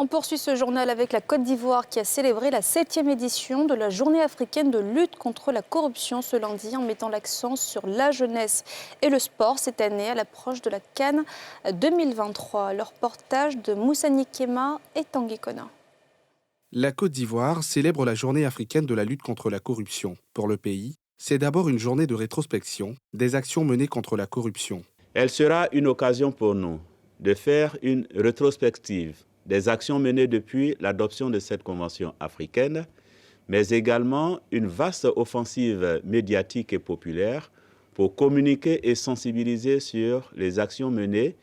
On poursuit ce journal avec la Côte d'Ivoire qui a célébré la 7e édition de la Journée africaine de lutte contre la corruption ce lundi en mettant l'accent sur la jeunesse et le sport cette année à l'approche de la CAN 2023. Le reportage de Moussani Kema et Tanguy Kona. La Côte d'Ivoire célèbre la Journée africaine de la lutte contre la corruption. Pour le pays, c'est d'abord une journée de rétrospection des actions menées contre la corruption. Elle sera une occasion pour nous de faire une rétrospective des actions menées depuis l'adoption de cette convention africaine, mais également une vaste offensive médiatique et populaire pour communiquer et sensibiliser sur les actions menées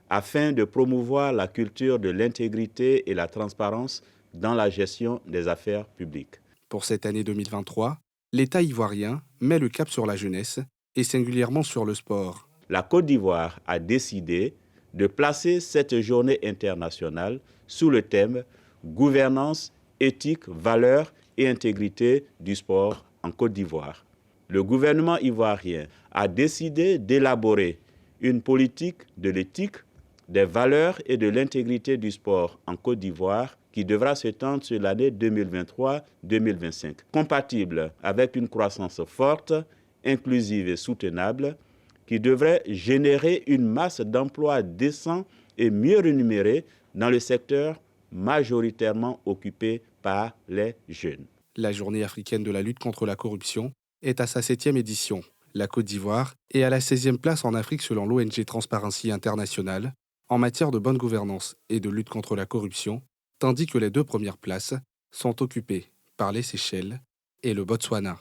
afin de promouvoir la culture de l'intégrité et la transparence dans la gestion des affaires publiques. Pour cette année 2023, l'État ivoirien met le cap sur la jeunesse et singulièrement sur le sport. La Côte d'Ivoire a décidé de placer cette journée internationale sous le thème « Gouvernance, éthique, valeurs et intégrité du sport en Côte d'Ivoire ». Le gouvernement ivoirien a décidé d'élaborer une politique de l'éthique, des valeurs et de l'intégrité du sport en Côte d'Ivoire qui devra s'étendre sur l'année 2023-2025, compatible avec une croissance forte, inclusive et soutenable, qui devrait générer une masse d'emplois décents et mieux rémunérés dans le secteur majoritairement occupé par les jeunes. La Journée africaine de la lutte contre la corruption est à sa 7e édition. La Côte d'Ivoire est à la 16e place en Afrique selon l'ONG Transparency International en matière de bonne gouvernance et de lutte contre la corruption, tandis que les 2 premières places sont occupées par les Seychelles et le Botswana.